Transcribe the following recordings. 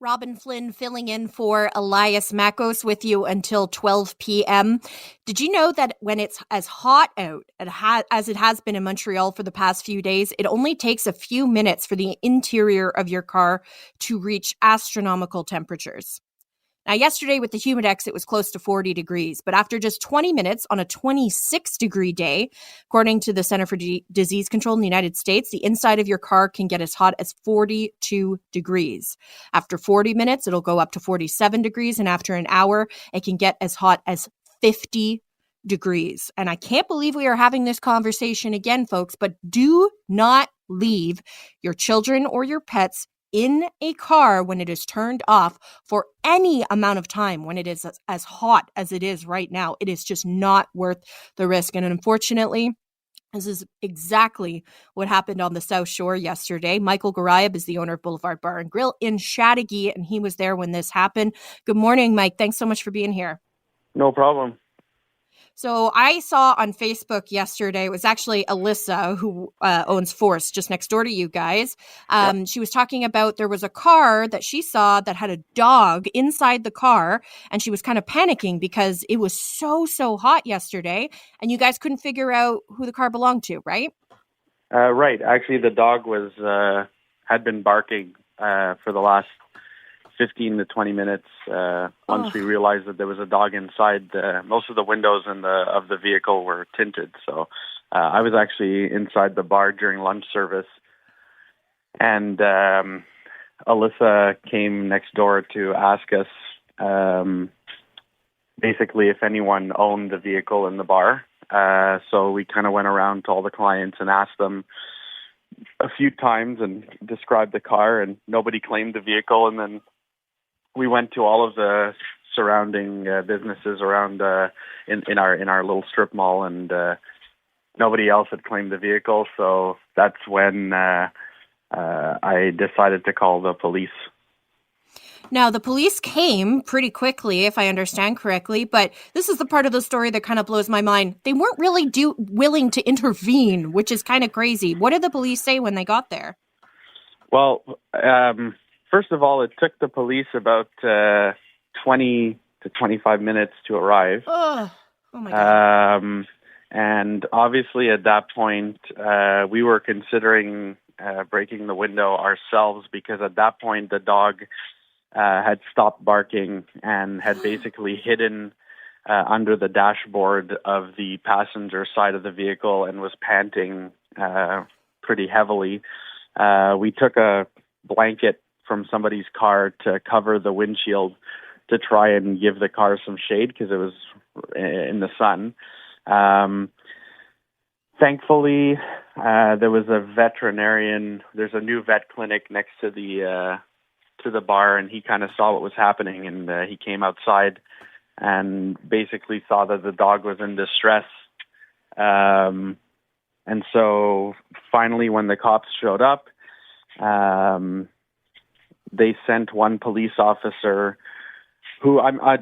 Robyn Flynn filling in for Elias Makos with you until 12 p.m. Did you know that when it's as hot out as it has been in Montreal for the past few days, it only takes a few minutes for the interior of your car to reach astronomical temperatures? Now, yesterday with the Humidex, it was close to 40 degrees, but after just 20 minutes on a 26-degree day, according to the Center for Disease Control in the United States, the inside of your car can get as hot as 42 degrees. After 40 minutes, it'll go up to 47 degrees, and after an hour, it can get as hot as 50 degrees. And I can't believe we are having this conversation again, folks, but do not leave your children or your pets in a car when it is turned off for any amount of time when it is as hot as it is right now. It is just not worth the risk. And unfortunately, this is exactly what happened on the South Shore yesterday. Michael Ghorayeb is the owner of BLVD Bar Grill in Chateauguay, and he was there when this happened. Good morning, Mike. Thanks so much for being here. No problem. So I saw on Facebook yesterday, it was actually Alyssa who owns Force just next door to you guys. Yep. She was talking about there was a car that she saw that had a dog inside the car, and she was kind of panicking because it was so hot yesterday, and you guys couldn't figure out who the car belonged to, right? Right. Actually, the dog had been barking for the last 15 to 20 minutes once we realized that there was a dog inside. Most of the windows of the vehicle were tinted. So I was actually inside the bar during lunch service, and Alyssa came next door to ask us basically if anyone owned the vehicle in the bar. So we kind of went around to all the clients and asked them a few times and described the car, and nobody claimed the vehicle. And then we went to all of the surrounding businesses around in our little strip mall, and nobody else had claimed the vehicle. So that's when I decided to call the police. Now, the police came pretty quickly, if I understand correctly, but this is the part of the story that kind of blows my mind. They weren't really willing to intervene, which is kind of crazy. What did the police say when they got there? Well, first of all, it took the police about 20 to 25 minutes to arrive. Oh my God. And obviously at that point, we were considering breaking the window ourselves, because at that point the dog had stopped barking and had basically hidden under the dashboard of the passenger side of the vehicle and was panting pretty heavily. We took a blanket from somebody's car to cover the windshield to try and give the car some shade because it was in the sun. Thankfully, there was a veterinarian. There's a new vet clinic next to the bar, and he kind of saw what was happening, and he came outside and basically saw that the dog was in distress. And so finally, when the cops showed up, they sent one police officer who,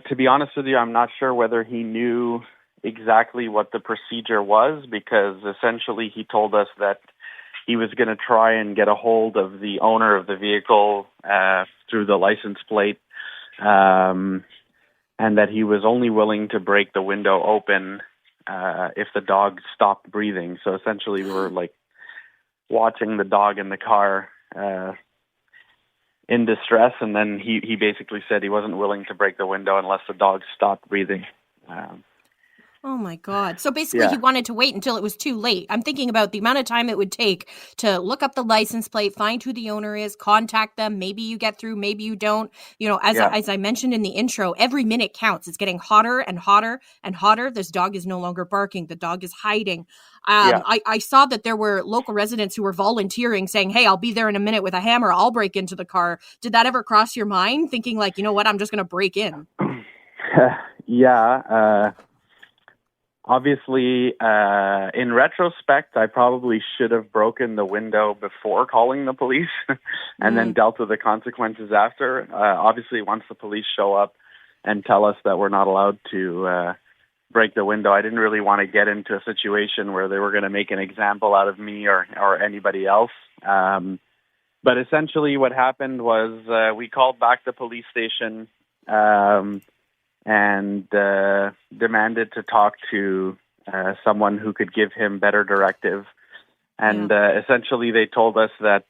to be honest with you, I'm not sure whether he knew exactly what the procedure was, because essentially he told us that he was going to try and get a hold of the owner of the vehicle through the license plate, and that he was only willing to break the window open if the dog stopped breathing. So essentially we were like watching the dog in the car in distress, and then he basically said he wasn't willing to break the window unless the dog stopped breathing. Oh my God. So basically he wanted to wait until it was too late. I'm thinking about the amount of time it would take to look up the license plate, find who the owner is, contact them. Maybe you get through, maybe you don't. You know, as I mentioned in the intro, every minute counts. It's getting hotter and hotter and hotter. This dog is no longer barking. The dog is hiding. I saw that there were local residents who were volunteering, saying, hey, I'll be there in a minute with a hammer. I'll break into the car. Did that ever cross your mind, thinking like, you know what, I'm just going to break in? Obviously, in retrospect, I probably should have broken the window before calling the police and then dealt with the consequences after. Obviously, once the police show up and tell us that we're not allowed to break the window, I didn't really want to get into a situation where they were going to make an example out of me or anybody else. But essentially what happened was we called back the police station and demanded to talk to someone who could give him better directive. And essentially they told us that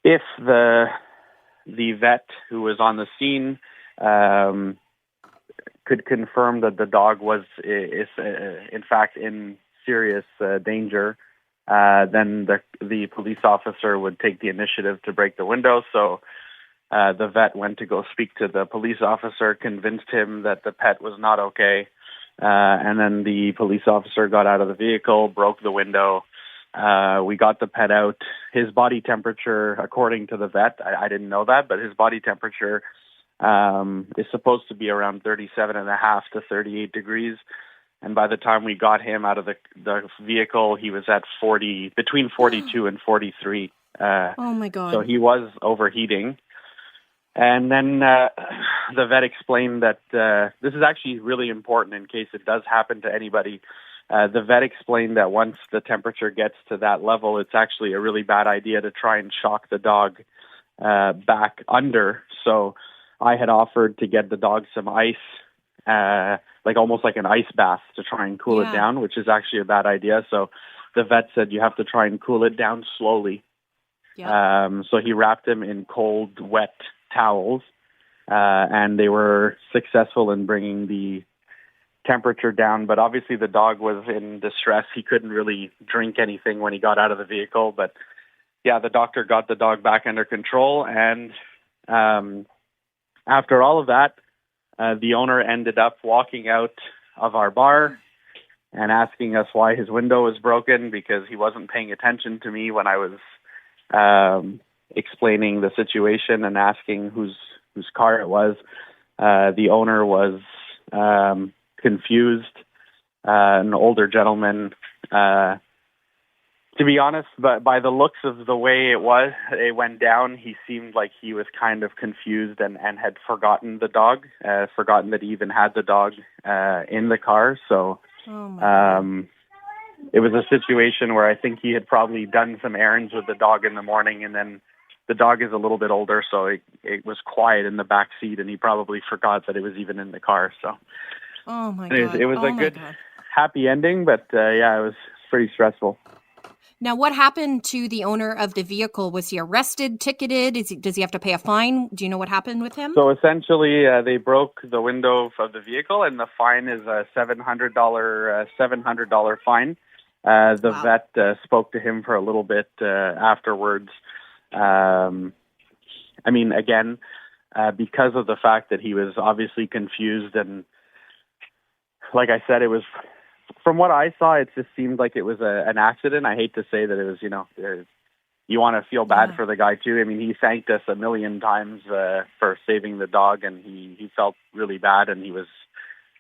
if the vet who was on the scene could confirm that the dog was in fact in serious danger, then the police officer would take the initiative to break the window. So the vet went to go speak to the police officer, convinced him that the pet was not okay, and then the police officer got out of the vehicle, broke the window. We got the pet out. His body temperature, according to the vet, I didn't know that, but his body temperature is supposed to be around 37.5 to 38 degrees. And by the time we got him out of the vehicle, he was at between 42 and 43. Oh my God. So he was overheating. And then the vet explained that this is actually really important in case it does happen to anybody. The vet explained that once the temperature gets to that level, it's actually a really bad idea to try and shock the dog back under. So I had offered to get the dog some ice, like almost like an ice bath to try and cool it down, which is actually a bad idea. So the vet said you have to try and cool it down slowly. Yeah. So he wrapped him in cold, wet towels, and they were successful in bringing the temperature down. But obviously the dog was in distress. He couldn't really drink anything when he got out of the vehicle. But yeah, the doctor got the dog back under control. And after all of that, the owner ended up walking out of our bar and asking us why his window was broken, because he wasn't paying attention to me when I was explaining the situation and asking whose car it was. The owner was confused, an older gentleman. To be honest, but by the looks of the way it went down, he seemed like he was kind of confused and had forgotten the dog, forgotten that he even had the dog in the car. So it was a situation where I think he had probably done some errands with the dog in the morning, and then the dog is a little bit older, so it was quiet in the back seat, and he probably forgot that it was even in the car. So it was a good, happy ending, but it was pretty stressful. Now, what happened to the owner of the vehicle? Was he arrested, ticketed? Does he have to pay a fine? Do you know what happened with him? So essentially, they broke the window of the vehicle, and the fine is a $700 fine. The vet spoke to him for a little bit afterwards. I mean, again, because of the fact that he was obviously confused, and like I said, it was, from what I saw, it just seemed like it was an accident. I hate to say that it was, you want to feel bad for the guy too. I mean, he thanked us a million times for saving the dog, and he felt really bad, and he was,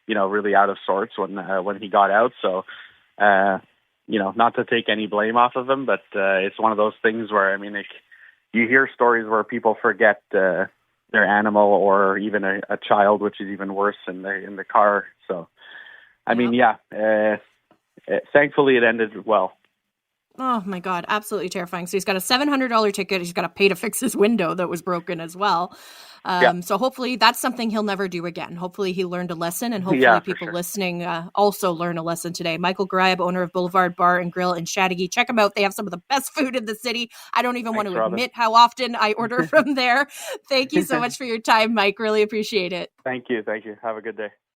really out of sorts when he got out. So, not to take any blame off of him, but it's one of those things where, I mean, you hear stories where people forget their animal, or even a child, which is even worse in the car. So, I mean, thankfully it ended well. Oh my God, absolutely terrifying. So he's got a $700 ticket. He's got to pay to fix his window that was broken as well. So hopefully that's something he'll never do again. Hopefully he learned a lesson, and hopefully people listening also learn a lesson today. Michael Ghorayeb, owner of BLVD Bar and Grill in Chateauguay. Check them out. They have some of the best food in the city. I don't even want to admit how often I order from there. Thank you so much for your time, Mike. Really appreciate it. Thank you. Have a good day.